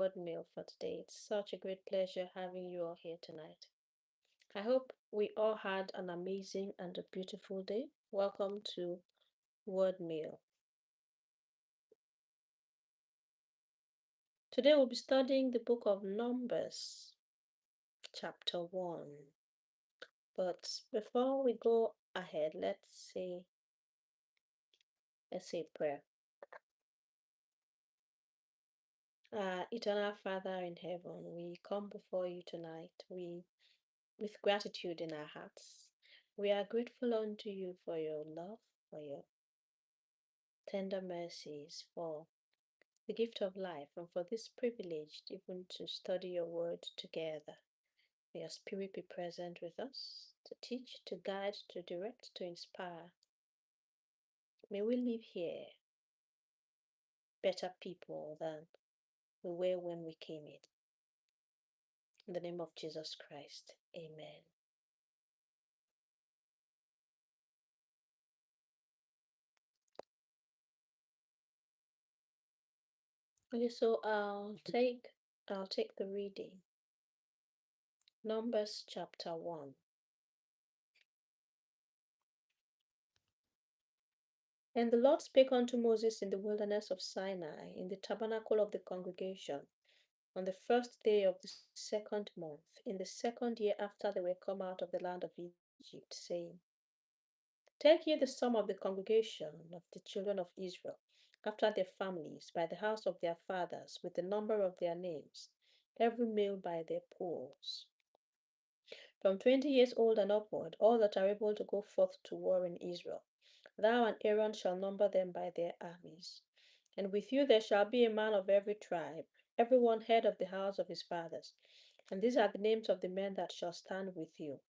Meal for today. It's such a great pleasure having you all here tonight. I hope we all had an amazing and a beautiful day. Welcome to Word Meal. Today we'll be studying the book of Numbers, chapter 1. But before we go ahead, let's say prayer. Eternal Father in heaven, we come before you tonight. With gratitude in our hearts. We are grateful unto you for your love, for your tender mercies, for the gift of life, and for this privilege even to study your word together. May your spirit be present with us to teach, to guide, to direct, to inspire. May we live here better people than we were when we came in. In the name of Jesus Christ, amen. Okay, so I'll take the reading. Numbers chapter 1. And the Lord spake unto Moses in the wilderness of Sinai, in the tabernacle of the congregation, on the first day of the second month, in the second year after they were come out of the land of Egypt, saying, Take ye the sum of the congregation of the children of Israel, after their families, by the house of their fathers, with the number of their names, every male by their pools. From 20 years old and upward, all that are able to go forth to war in Israel. Thou and Aaron shall number them by their armies. And with you there shall be a man of every tribe, every one head of the house of his fathers. And these are the names of the men that shall stand with you.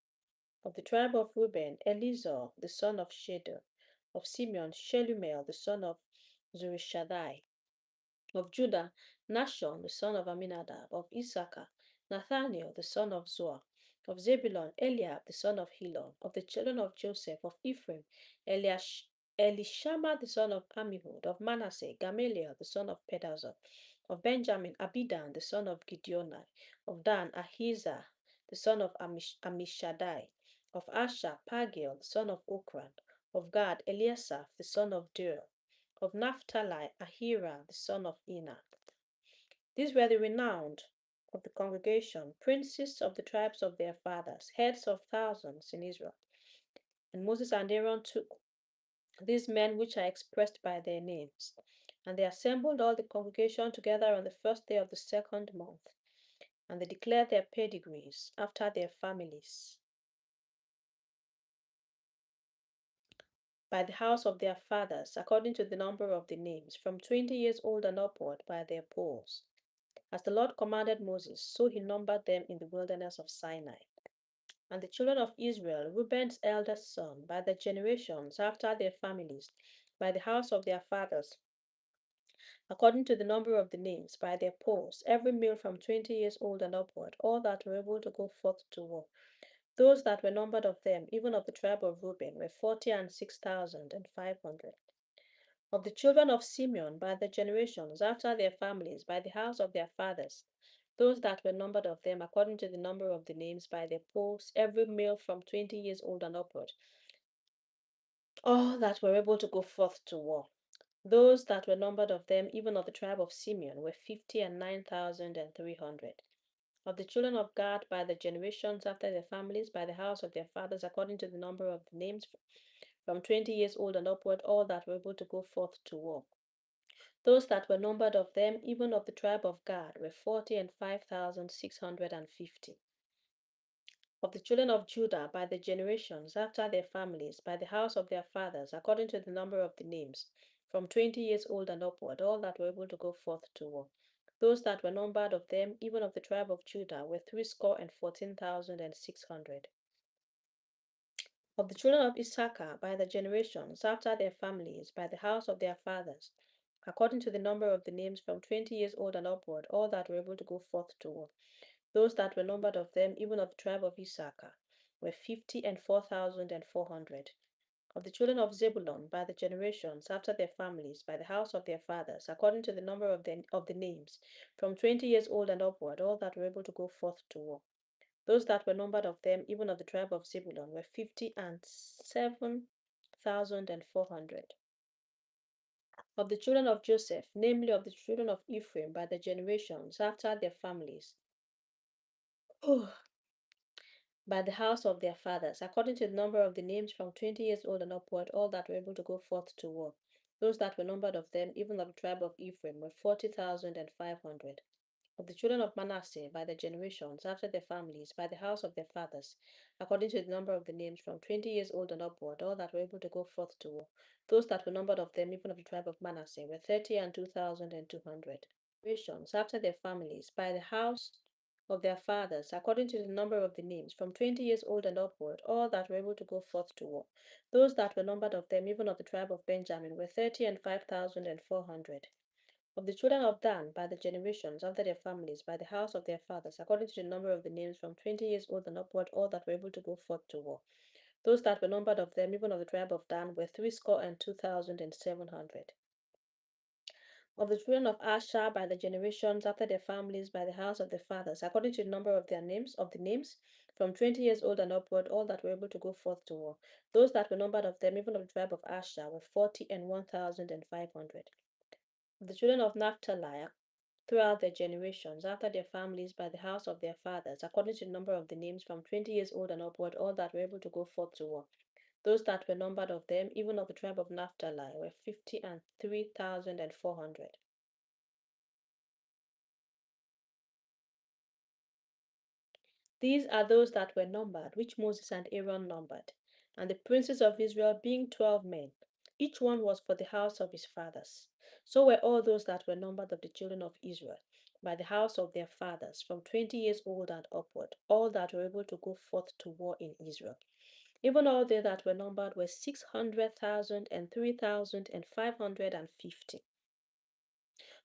Of the tribe of Reuben, Elizur, the son of Shedeur. Of Simeon, Shelumiel, the son of Zurishaddai. Of Judah, Nashon, the son of Aminadab. Of Issachar, Nathaniel, the son of Zuar. Of Zebulun, Eliab, the son of Helon. Of the children of Joseph. Of Ephraim, Elishama, the son of Ammihud. Of Manasseh, Gamaliel, the son of Pedazur. Of Benjamin, Abidan, the son of Gideoni. Of Dan, Ahizah, the son of Ammishaddai. Of Asher, Pagiel, the son of Okran. Of Gad, Eliasaph, the son of Deur. Of Naphtali, Ahira, the son of Enan. These were the renowned of the congregation, princes of the tribes of their fathers, heads of thousands in Israel. And Moses and Aaron took these men which are expressed by their names, and they assembled all the congregation together on the first day of the second month, and they declared their pedigrees after their families, by the house of their fathers, according to the number of the names, from 20 years old and upward, by their polls. As the Lord commanded Moses, so he numbered them in the wilderness of Sinai. And the children of Israel, Reuben's eldest son, by their generations, after their families, by the house of their fathers, according to the number of the names, by their polls, every male from 20 years old and upward, all that were able to go forth to war. Those that were numbered of them, even of the tribe of Reuben, were 40,006,500. Of the children of Simeon, by their generations, after their families, by the house of their fathers, those that were numbered of them, according to the number of the names, by their polls, every male from 20 years old and upward, all that were able to go forth to war. Those that were numbered of them, even of the tribe of Simeon, were 50,009,300. Of the children of Gad, by the generations after their families, by the house of their fathers, according to the number of the names, from 20 years old and upward, all that were able to go forth to war. Those that were numbered of them, even of the tribe of Gad, were 40,005,650. Of the children of Judah, by the generations, after their families, by the house of their fathers, according to the number of the names, from 20 years old and upward, all that were able to go forth to war. Those that were numbered of them, even of the tribe of Judah, were 314,600. Of the children of Issachar, by the generations, after their families, by the house of their fathers, according to the number of the names, from 20 years old and upward, all that were able to go forth to war. Those that were numbered of them, even of the tribe of Issachar, were 50,004,400. Of the children of Zebulun by the generations after their families, by the house of their fathers, according to the number of the names, from 20 years old and upward, all that were able to go forth to war. Those that were numbered of them, even of the tribe of Zebulun, were 50,007,400. Of the children of Joseph, namely of the children of Ephraim, by the generations after their families, by the house of their fathers, according to the number of the names from 20 years old and upward, all that were able to go forth to war. Those that were numbered of them, even of the tribe of Ephraim, were 40,500. Of the children of Manasseh, by their generations, after their families, by the house of their fathers, according to the number of the names from 20 years old and upward, all that were able to go forth to war. Those that were numbered of them, even of the tribe of Manasseh, were 30,200. Generations after their families, by the house of their fathers, according to the number of the names, from 20 years old and upward, all that were able to go forth to war. Those that were numbered of them, even of the tribe of Benjamin, were 30,005,400. Of the children of Dan, by the generations after their families, by the house of their fathers, according to the number of the names, from 20 years old and upward, all that were able to go forth to war. Those that were numbered of them, even of the tribe of Dan, were 62,700. Of the children of Asher, by the generations after their families, by the house of their fathers, according to the number of their names, from 20 years old and upward, all that were able to go forth to war. Those that were numbered of them, even of the tribe of Asher, were 40,001,500. Of the children of Naphtali, throughout their generations, after their families, by the house of their fathers, according to the number of the names, from 20 years old and upward, all that were able to go forth to war. Those that were numbered of them, even of the tribe of Naphtali, were 50,003,400. These are those that were numbered, which Moses and Aaron numbered, and the princes of Israel being 12 men. Each one was for the house of his fathers. So were all those that were numbered of the children of Israel, by the house of their fathers, from 20 years old and upward, all that were able to go forth to war in Israel. Even all they that were numbered were 600,000 and 3,550.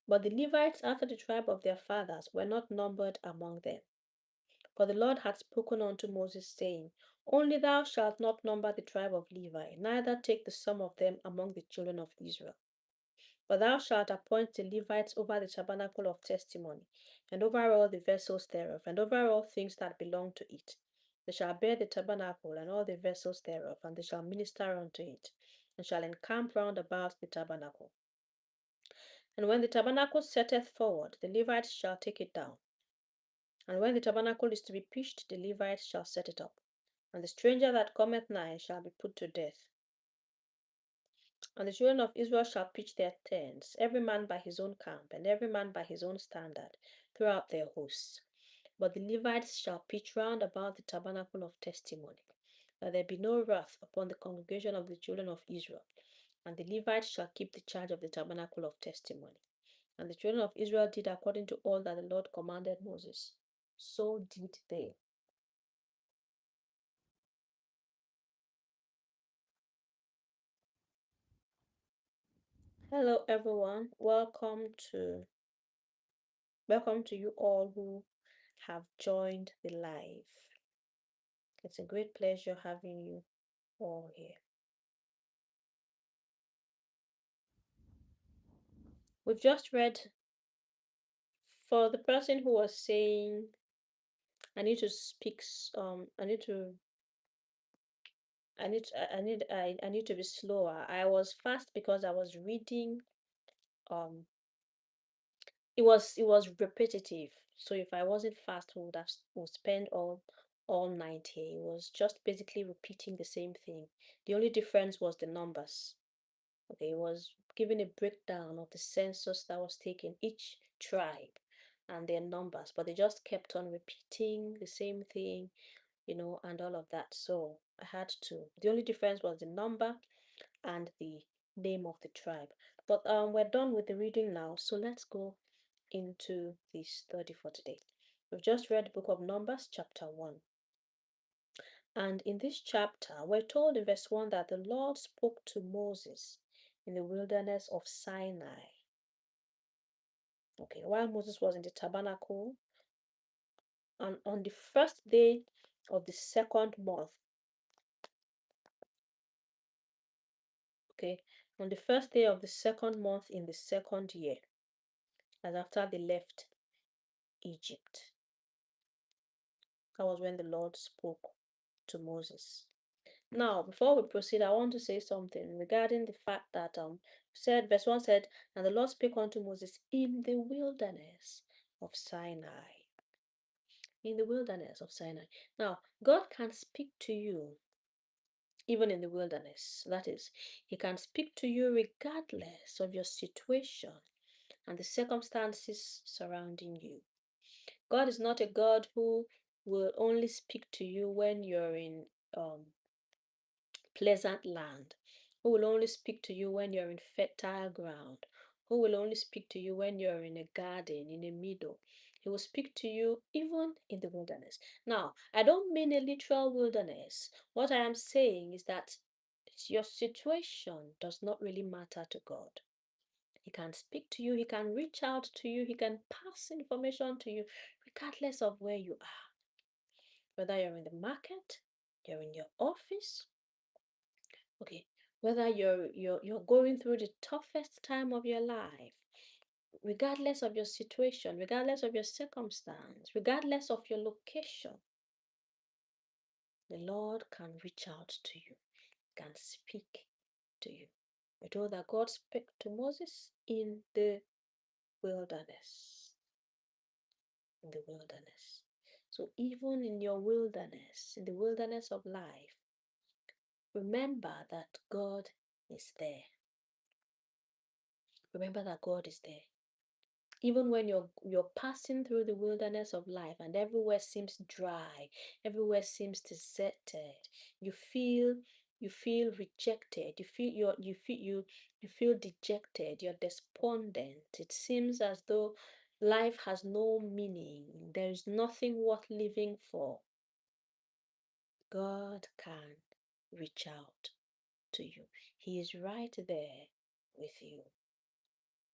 But the Levites after the tribe of their fathers were not numbered among them. For the Lord had spoken unto Moses, saying, Only thou shalt not number the tribe of Levi, neither take the sum of them among the children of Israel. But thou shalt appoint the Levites over the tabernacle of testimony, and over all the vessels thereof, and over all things that belong to it. They shall bear the tabernacle and all the vessels thereof, and they shall minister unto it, and shall encamp round about the tabernacle. And when the tabernacle setteth forward, the Levites shall take it down. And when the tabernacle is to be pitched, the Levites shall set it up. And the stranger that cometh nigh shall be put to death. And the children of Israel shall pitch their tents, every man by his own camp, and every man by his own standard, throughout their hosts. But the Levites shall pitch round about the tabernacle of testimony, that there be no wrath upon the congregation of the children of Israel. And the Levites shall keep the charge of the tabernacle of testimony. And the children of Israel did according to all that the Lord commanded Moses. So did they. Hello everyone. Welcome to you all who have joined the live. It's a great pleasure having you all here. We've just read for the person who was saying I need to speak I need to be slower. I was fast because I was reading um it was repetitive. So if I wasn't fast, would spend all night here. It was just basically repeating the same thing. The only difference was the numbers. Okay, it was giving a breakdown of the census that was taken, each tribe and their numbers, but they just kept on repeating the same thing, and all of that. So I had to. The only difference was the number and the name of the tribe. But we're done with the reading now, so let's go into the study for today. We've just read the book of Numbers, chapter 1. And in this chapter, we're told in verse 1 that the Lord spoke to Moses in the wilderness of Sinai. Okay, while Moses was in the tabernacle, and on the first day of the second month, Okay, on the first day of the second month in the second year, as after they left Egypt. That was when the Lord spoke to Moses. Now, before we proceed, I want to say something regarding the fact that said verse 1 said, and the Lord spake unto Moses in the wilderness of Sinai. In the wilderness of Sinai. Now, God can speak to you even in the wilderness. That is, He can speak to you regardless of your situation and the circumstances surrounding you. God is not a God who will only speak to you when you're in pleasant land, who will only speak to you when you're in fertile ground, who will only speak to you when you're in a garden, in a meadow. He will speak to you even in the wilderness. Now, I don't mean a literal wilderness. What I am saying is that your situation does not really matter to God. He can speak to you, He can reach out to you, He can pass information to you, regardless of where you are. Whether you're in the market, you're in your office, okay, whether you're going through the toughest time of your life, regardless of your situation, regardless of your circumstance, regardless of your location, the Lord can reach out to you, can speak to you. We're told that God spoke to Moses in the wilderness. In the wilderness. So even in your wilderness, in the wilderness of life, remember that God is there. Remember that God is there. Even when you're passing through the wilderness of life and everywhere seems dry, everywhere seems deserted, you feel rejected, you feel dejected, you're despondent. It seems as though life has no meaning. There is nothing worth living for. God can reach out to you. He is right there with you.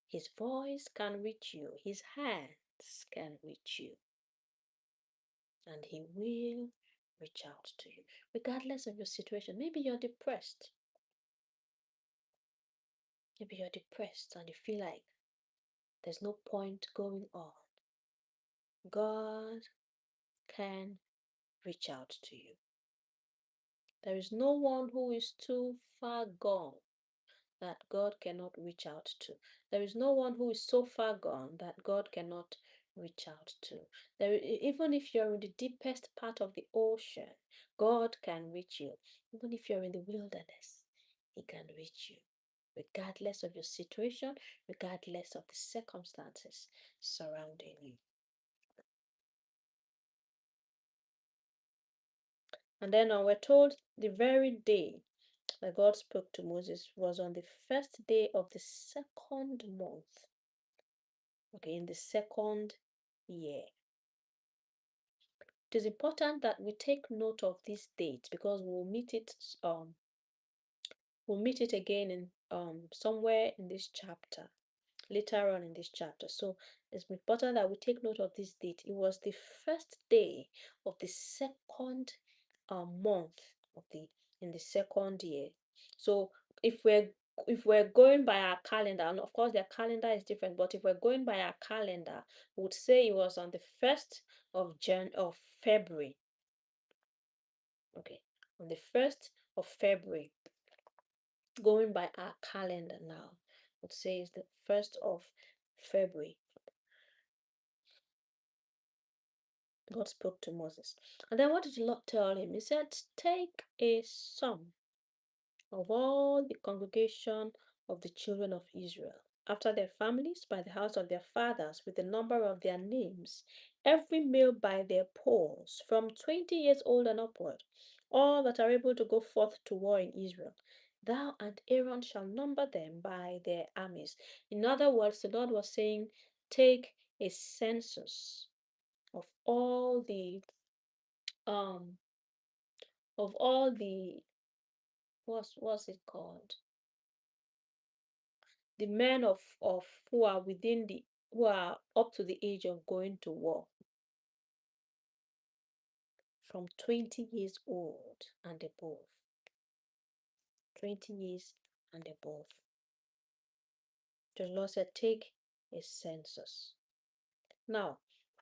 His voice can reach you. His hands can reach you. And He will reach out to you, regardless of your situation. Maybe you're depressed. Maybe you're depressed and you feel like there's no point going on. God can reach out to you. There is no one who is too far gone that God cannot reach out to. There is no one who is so far gone that God cannot reach out to. Even if you're in the deepest part of the ocean, God can reach you. Even if you're in the wilderness, He can reach you, regardless of your situation, regardless of the circumstances surrounding you. And then we're told the very day that God spoke to Moses was on the first day of the second month. Okay, in the second year. It is important that we take note of this date because we'll meet it again in somewhere in this chapter, later on in this chapter. So it's important that we take note of this date. It was the first day of the second month of the in the second year. So if we're going by our calendar, and of course their calendar is different, but if we're going by our calendar, we would say it was on the 1st of February. Okay, on the 1st of February, going by our calendar now, would say it's the 1st of February. God spoke to Moses. And then what did the Lord tell him? He said, take a sum of all the congregation of the children of Israel, after their families, by the house of their fathers, with the number of their names, every male by their poles, from 20 years old and upward, all that are able to go forth to war in Israel. Thou and Aaron shall number them by their armies. In other words, the Lord was saying, take a census of all the um of all the what's it called, the men of who are within the who are up to the age of going to war, from 20 years old and above. 20 years and above. The Lord said, take a census. Now,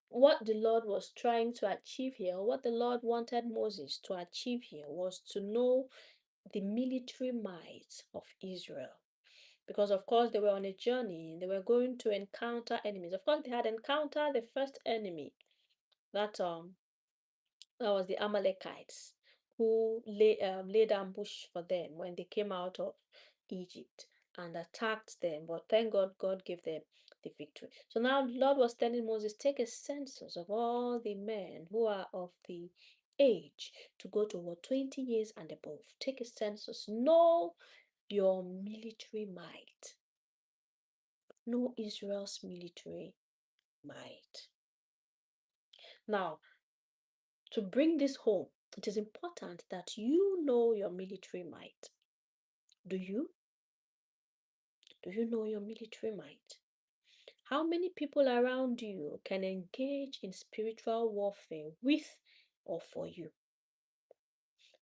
what the Lord was trying to achieve here, what the Lord wanted Moses to achieve here, was to know the military might of Israel. Because, of course, they were on a journey, they were going to encounter enemies. Of course, they had encountered the first enemy, that that was the Amalekites, who laid ambush for them when they came out of Egypt and attacked them. But thank God, God gave them the victory. So now the Lord was telling Moses, take a census of all the men who are of the age to go to war 20 years and above. Take a census. Know your military might. Know Israel's military might. Now, to bring this home, it is important that you know your military might. Do you? Do you know your military might? How many people around you can engage in spiritual warfare with or for you?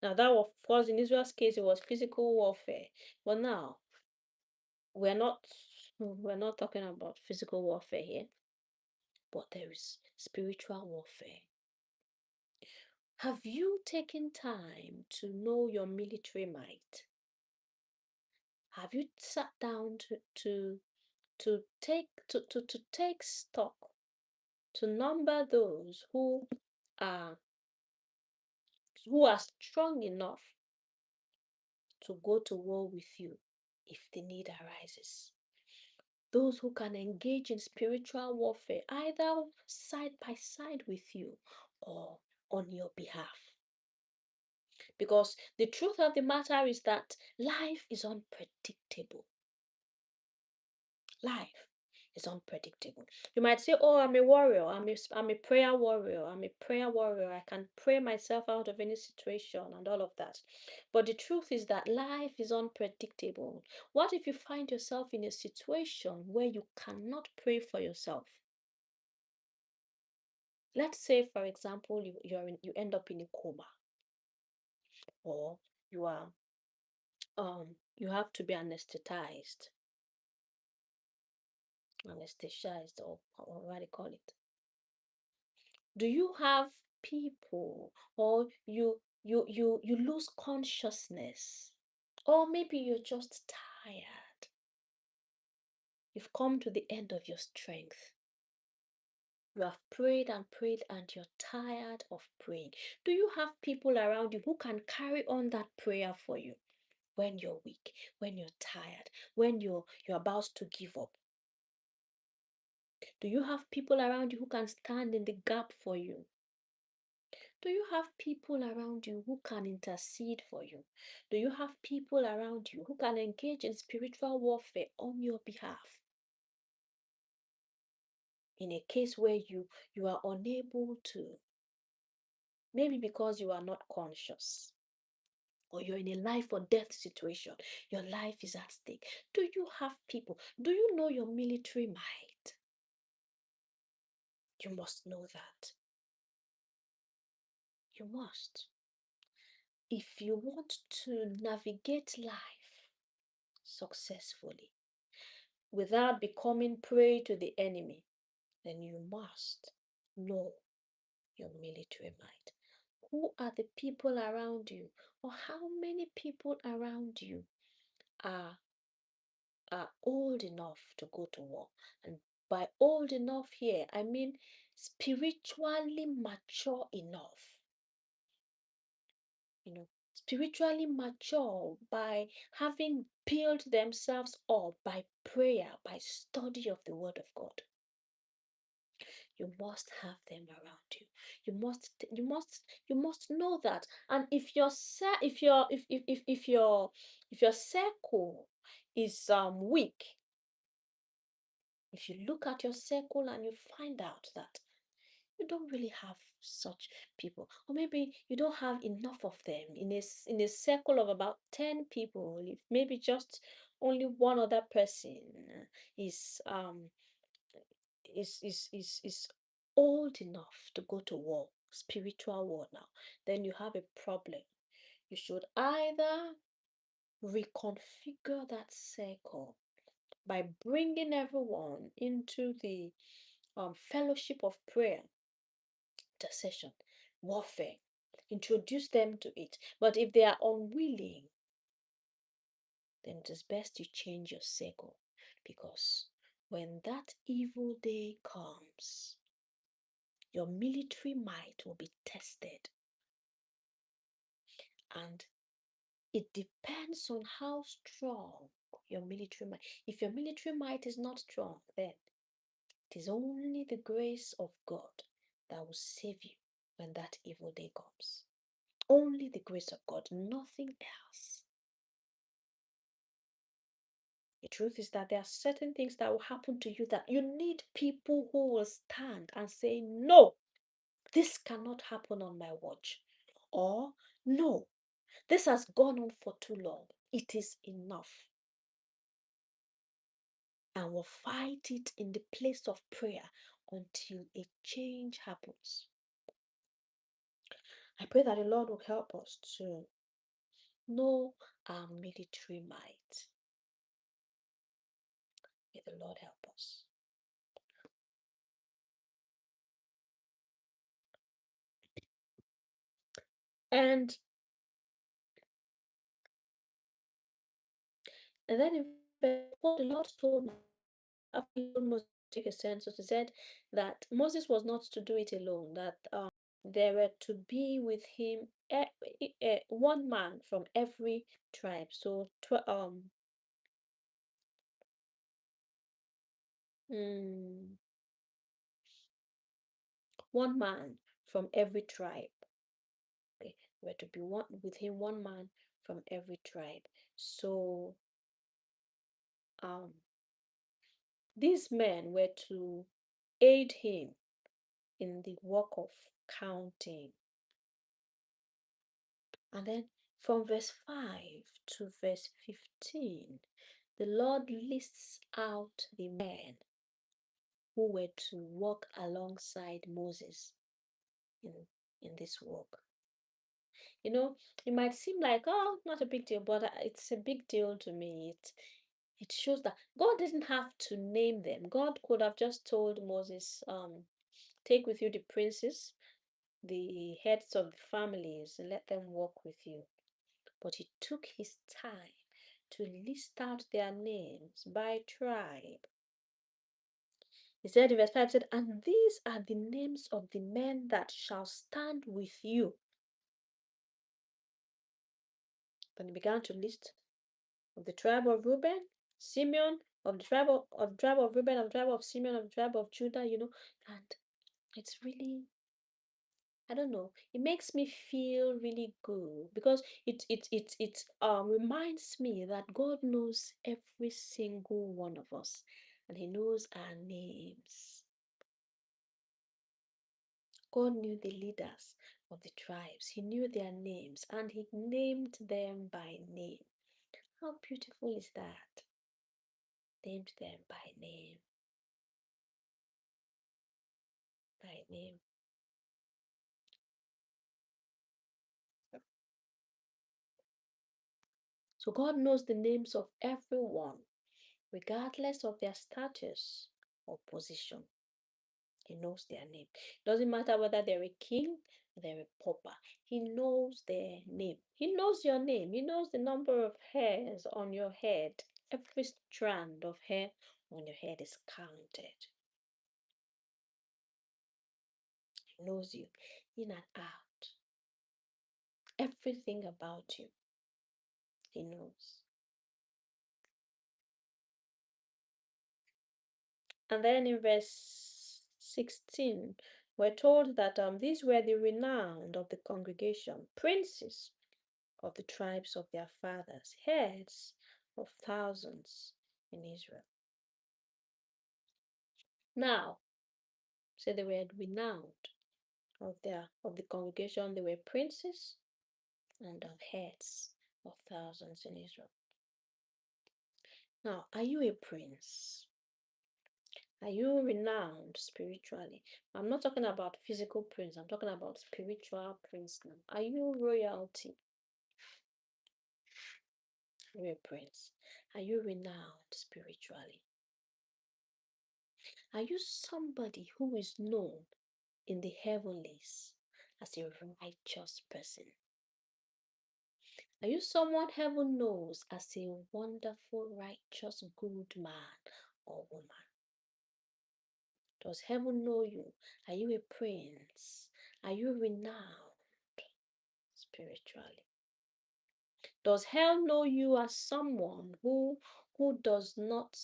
Now, that was, of course, in Israel's case, it was physical warfare. But now, we're not talking about physical warfare here, but there is spiritual warfare. Have you taken time to know your military might? Have you sat down to take stock, to number those are who are strong enough to go to war with you if the need arises? Those who can engage in spiritual warfare either side by side with you or on your behalf. Because the truth of the matter is that life is unpredictable. Life is unpredictable. You might say, oh, I'm a warrior. I'm a prayer warrior. I'm a prayer warrior. I can pray myself out of any situation and all of that. But the truth is that life is unpredictable. What if you find yourself in a situation where you cannot pray for yourself? Let's say, for example, you end up in a coma, or you are you have to be anesthetized, or what do you call it? Do you have people, or you lose consciousness, or maybe you're just tired? You've come to the end of your strength. You have prayed and prayed and you're tired of praying. Do you have people around you who can carry on that prayer for you when you're weak, when you're tired, when you're about to give up? Do you have people around you who can stand in the gap for you? Do you have people around you who can intercede for you? Do you have people around you who can engage in spiritual warfare on your behalf? In a case where you are unable to, maybe because you are not conscious, or you're in a life or death situation, your life is at stake. Do you have people? Do you know your military might? You must know that. You must. If you want to navigate life successfully without becoming prey to the enemy, then you must know your military might. Who are the people around you, or how many people around you are old enough to go to war? And by old enough here, I mean spiritually mature enough. Spiritually mature by having built themselves up by prayer, by study of the Word of God. You must have them around you. You must know that. And if your circle is weak, if you look at your circle and you find out that you don't really have such people, or maybe you don't have enough of them in a circle of about 10 people, if maybe just only one other person is um is old enough to go to war, spiritual war now, then you have a problem. You should either reconfigure that circle by bringing everyone into the fellowship of prayer, intercession, warfare. Introduce them to it. But if they are unwilling, then it is best you change your circle, because when that evil day comes, your military might will be tested. And it depends on how strong your military might. If your military might is not strong, then it is only the grace of God that will save you when that evil day comes. Only the grace of God, nothing else. The truth is that there are certain things that will happen to you that you need people who will stand and say, no, this cannot happen on my watch. Or, no, this has gone on for too long. It is enough. And will fight it in the place of prayer until a change happens. I pray that the Lord will help us to know our military might. May the Lord help us. And then in what the Lord told me, after he told Moses to take a census, he said that Moses was not to do it alone, that there were to be with him one man from every tribe. So, mm, one man from every tribe. Okay, were to be one with him, one man from every tribe. So, um, these men were to aid him in the work of counting. And then from verse 5 to verse 15, the Lord lists out the men who were to walk alongside Moses in, in this work. You know, it might seem like, oh, not a big deal, but it's a big deal to me. It shows that God didn't have to name them. God could have just told Moses, take with you the princes, the heads of the families, and let them walk with you. But he took his time to list out their names by tribe. He said in verse 5, said, and these are the names of the men that shall stand with you. Then he began to list of the tribe of Reuben, Simeon, of the tribe of Reuben, of the tribe of Simeon, of the tribe of Judah, and it's really, I don't know, it makes me feel really good, because it reminds me that God knows every single one of us, and he knows our names. God knew the leaders of the tribes, he knew their names, and he named them by name. How beautiful is that? Named them by name. By name. So God knows the names of everyone, regardless of their status or position. He knows their name. Doesn't matter whether they're a king or they're a pauper. He knows their name. He knows your name. He knows the number of hairs on your head. Every strand of hair on your head is counted. He knows you in and out. Everything about you, he knows. And then in verse 16, we're told that these were the renowned of the congregation, princes of the tribes of their fathers, heads of thousands in Israel. Now, say they were renowned of the congregation, they were princes and of heads of thousands in Israel. Now, are you a prince? Are you renowned spiritually? I'm not talking about physical prince, I'm talking about spiritual prince now. Are you royalty? Are you a prince? Are you renowned spiritually? Are you somebody who is known in the heavenlies as a righteous person? Are you someone heaven knows as a wonderful, righteous, good man or woman? Does heaven know you? Are you a prince? Are you renowned spiritually? Does hell know you as someone who does not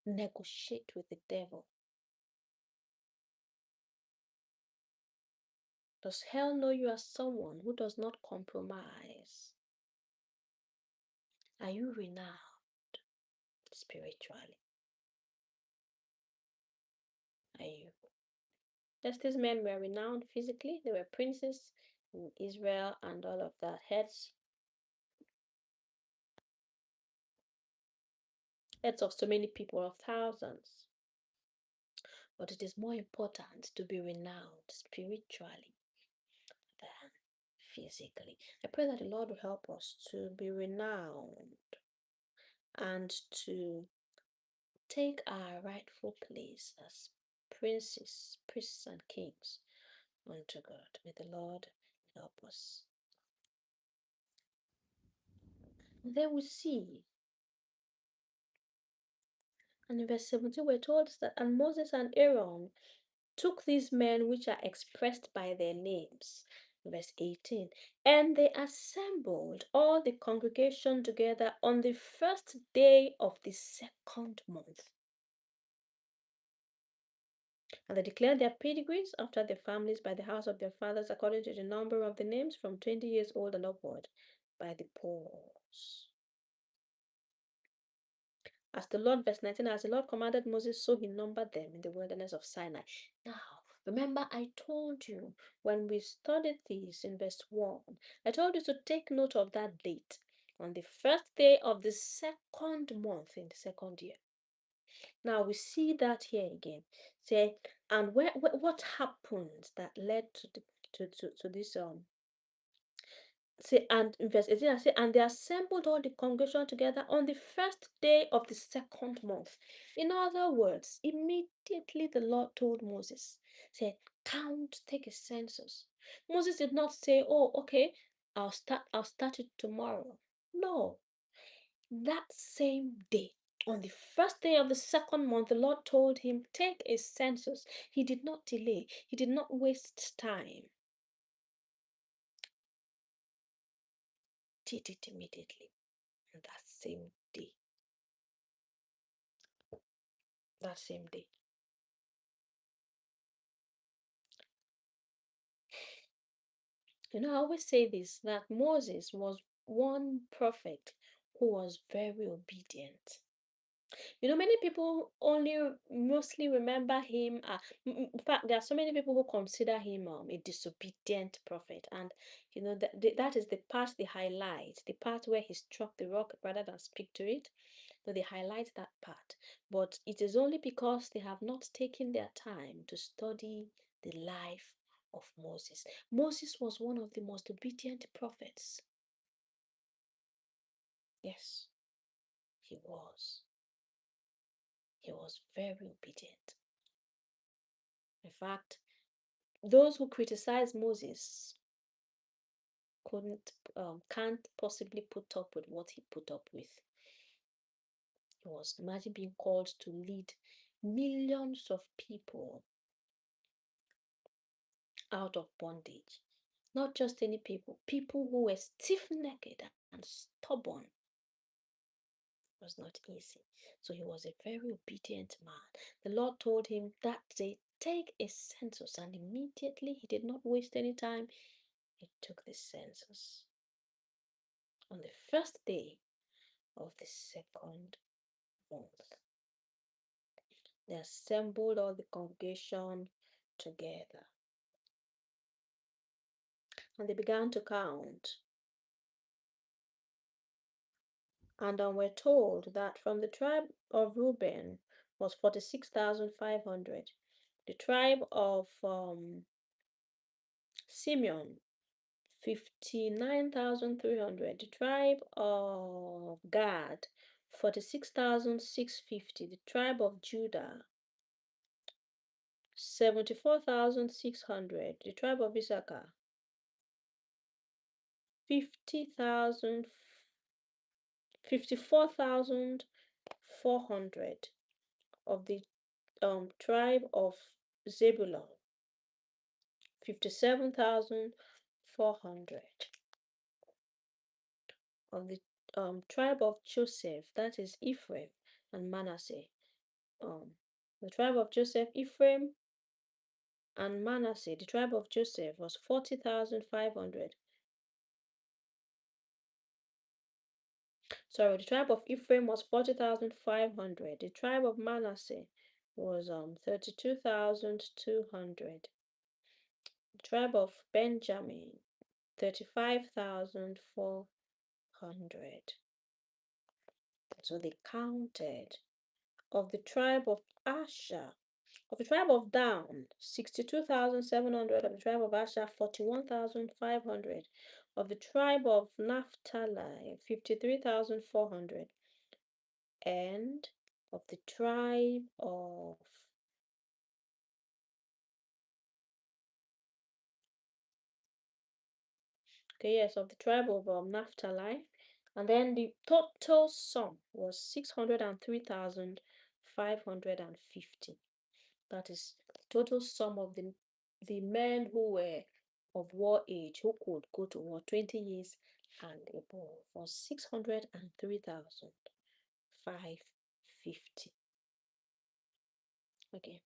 negotiate with the devil? Does hell know you as someone who does not compromise? Are you renowned spiritually? Are you? Yes, these men were renowned physically. They were princes in Israel and all of that. Heads of so many people, of thousands. But it is more important to be renowned spiritually than physically. I pray that the Lord will help us to be renowned and to take our rightful place as princes, priests, and kings unto God. May the Lord help us. And then we see, and in verse 17, we're told that, and Moses and Aaron took these men which are expressed by their names. Verse 18, and they assembled all the congregation together on the first day of the second month. And they declared their pedigrees after their families by the house of their fathers, according to the number of the names, from 20 years old and upward, by the polls. As the Lord, verse 19, as the Lord commanded Moses, so he numbered them in the wilderness of Sinai. Now, remember, I told you when we studied this in verse 1, I told you to take note of that date on the first day of the second month in the second year. Now we see that here again. Say, and what happened that led to this say, and in verse 18, I say, and they assembled all the congregation together on the first day of the second month. In other words, immediately the Lord told Moses, say, count, take a census. Moses did not say, oh, okay, I'll start it tomorrow. No, that same day, on the first day of the second month, the Lord told him, take a census. He did not delay, he did not waste time. Did it immediately on that same day. That same day. I always say this, that Moses was one prophet who was very obedient. Many people only mostly remember him. In fact, there are so many people who consider him a disobedient prophet, and that is the part they highlight, the part where he struck the rock rather than speak to it. So they highlight that part, but it is only because they have not taken their time to study the life of Moses. Moses was one of the most obedient prophets. Yes, he was. He was very obedient. In fact, those who criticize Moses can't possibly put up with what he put up with. He was, imagine being called to lead millions of people out of bondage. Not just any people, people who were stiff-necked and stubborn. It was not easy. So he was a very obedient man. The Lord told him that day, take a census, and immediately he did not waste any time. He took the census on the first day of the second month. They assembled all the congregation together, and they began to count. And we're told that from the tribe of Reuben was 46,500. The tribe of Simeon, 59,300. The tribe of Gad, 46,650. The tribe of Judah, 74,600. The tribe of Issachar, 50,000, 54,400. Of the tribe of Zebulun, 57,400. Of the tribe of Joseph, that is Ephraim and Manasseh. The tribe of Joseph, Ephraim and Manasseh, the tribe of Joseph was 40,500. Sorry, the tribe of Ephraim was 40,500. The tribe of Manasseh was 32,200. The tribe of Benjamin, 35,400. So they counted. Of the tribe of Asher, of the tribe of Dan, 62,700. Of the tribe of Asher, 41,500. Of the tribe of Naphtali, 53,400. And of the tribe of of the tribe of Naphtali. And then the total sum was 603,550. That is the total sum of the men who were of war age, who could go to war 20 years and above, was 603,550. Okay.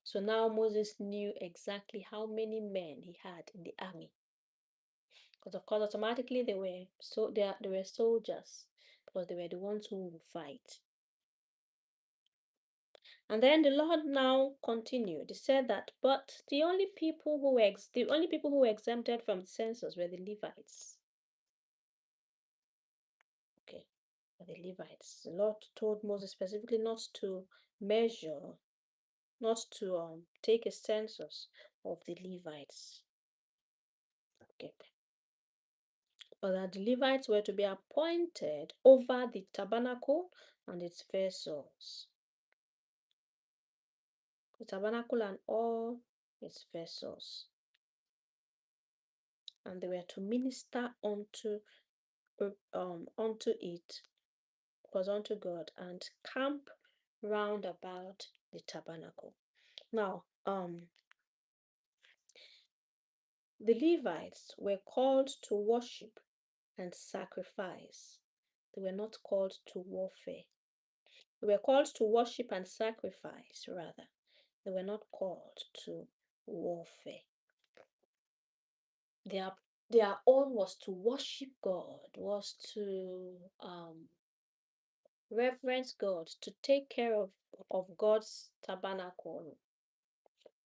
So now Moses knew exactly how many men he had in the army. Because of course automatically they were soldiers, because they were the ones who would fight. And then the Lord now continued. He said that, but the only people who were exempted from the census were the Levites. Okay, the Levites. The Lord told Moses specifically not to measure, not to take a census of the Levites. Okay, but that the Levites were to be appointed over the tabernacle and its vessels. The tabernacle and all its vessels. And they were to minister unto it, was unto God, and camp round about the tabernacle. Now, the Levites were called to worship and sacrifice. They were not called to warfare. They were called to worship and sacrifice, rather. They were not called to warfare. Their own was to worship God, was to reverence God, to take care of God's tabernacle.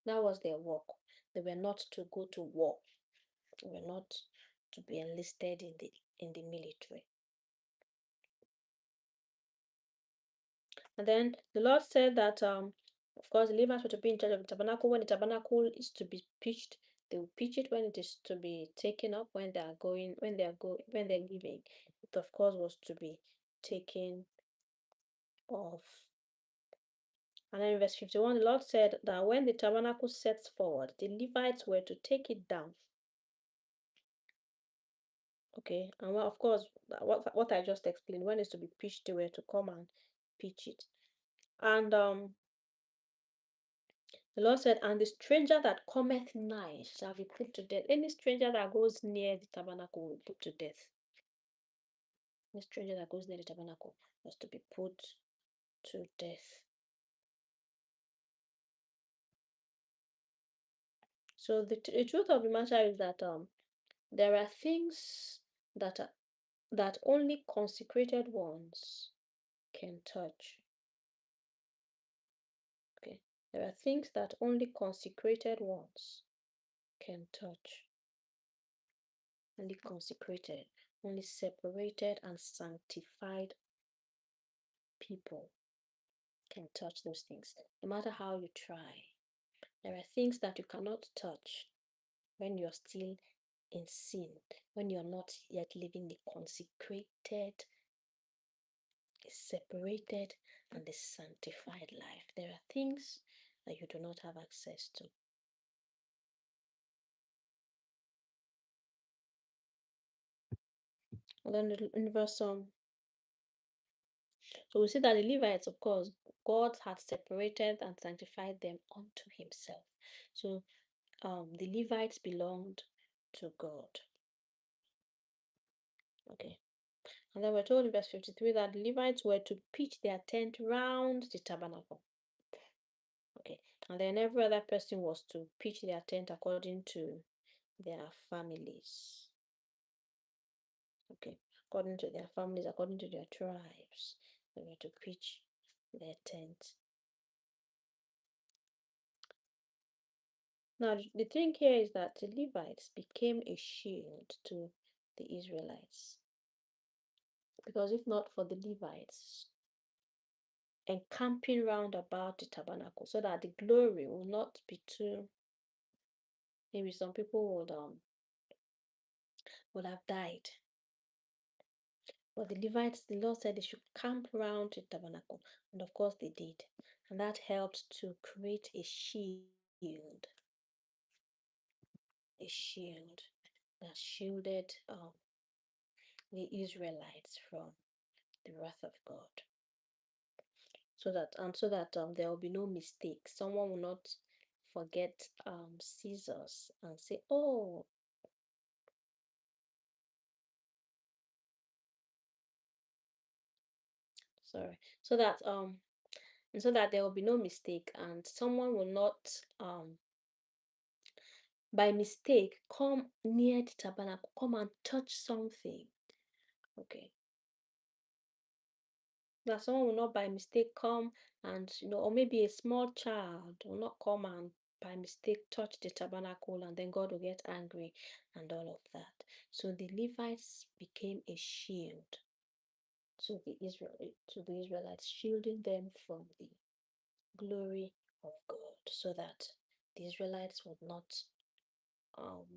That was their work. They were not to go to war. They were not to be enlisted in the military. And then the Lord said that of course the Levites were to be in charge of the tabernacle. When the tabernacle is to be pitched, they will pitch it. When it is to be taken up, when they're leaving, it of course was to be taken off. And then in verse 51, the Lord said that when the tabernacle sets forward, the Levites were to take it down. Okay, and well, of course, what I just explained, when it's to be pitched, they were to come and pitch it. And the Lord said, and the stranger that cometh nigh shall be put to death. Any stranger that goes near the tabernacle will be put to death. Any stranger that goes near the tabernacle was to be put to death. So the truth of the matter is that there are things that only consecrated ones can touch. Okay, there are things that only consecrated ones can touch. Only consecrated, only separated and sanctified people can touch those things, no matter how you try. There are things that you cannot touch when you're still in sin, when you're not yet living the consecrated, separated, and the sanctified life. There are things that you do not have access to. And then in verse so we see that the Levites, of course, God had separated and sanctified them unto himself. So the Levites belonged to God. Okay. And then we're told in verse 53 that the Levites were to pitch their tent round the tabernacle. Okay. And then every other person was to pitch their tent according to their families. Okay. According to their families, according to their tribes, they were to pitch their tent. Now, the thing here is that the Levites became a shield to the Israelites. Because if not for the Levites encamping round about the tabernacle, so that the glory will not be too, maybe some people would have died. But the Levites, the Lord said they should camp round the tabernacle. And of course they did. And that helped to create a shield that shielded the Israelites from the wrath of God. So that there will be no mistake. Someone will not forget scissors and say, "Oh, sorry." So that there will be no mistake, and someone will not by mistake come near the tabernacle, come and touch something. Okay. That someone will not by mistake come and, or maybe a small child will not come and by mistake touch the tabernacle, and then God will get angry and all of that. So the Levites became a shield to the Israelites, shielding them from the glory of God, so that the Israelites would not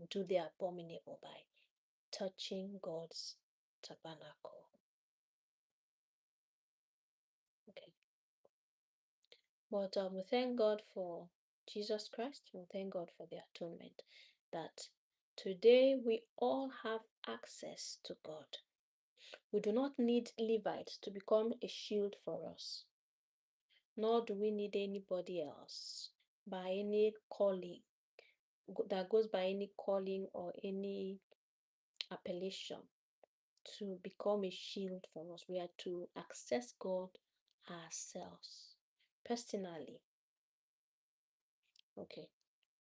do the abominable by touching God's tabernacle. Okay. But we thank God for Jesus Christ. We thank God for the atonement, that today we all have access to God. We do not need Levites to become a shield for us, nor do we need anybody else by any calling that goes by any calling or any appellation to become a shield for us. We are to access God ourselves personally. Okay.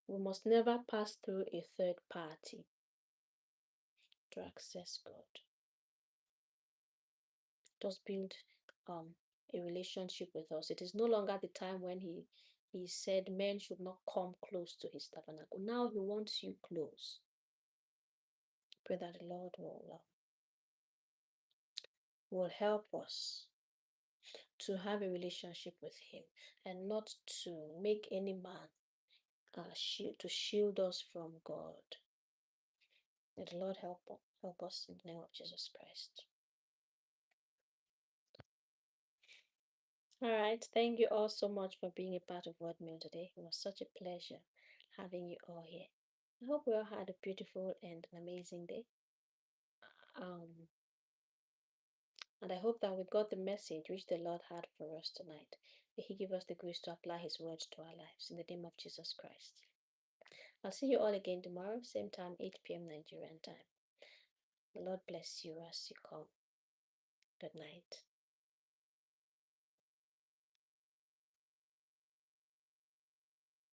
We must never pass through a third party to access God. Just build a relationship with us. It is no longer the time when he said men should not come close to his tabernacle. Now he wants you close. Pray that the Lord will help us to have a relationship with him, and not to make any man to shield us from God. May the Lord help us in the name of Jesus Christ. All right. Thank you all so much for being a part of Word Meal today. It was such a pleasure having you all here. I hope we all had a beautiful and an amazing day. And I hope that we got the message which the Lord had for us tonight. May He give us the grace to apply His words to our lives in the name of Jesus Christ. I'll see you all again tomorrow, same time, 8 p.m. Nigerian time. The Lord bless you as you come. Good night.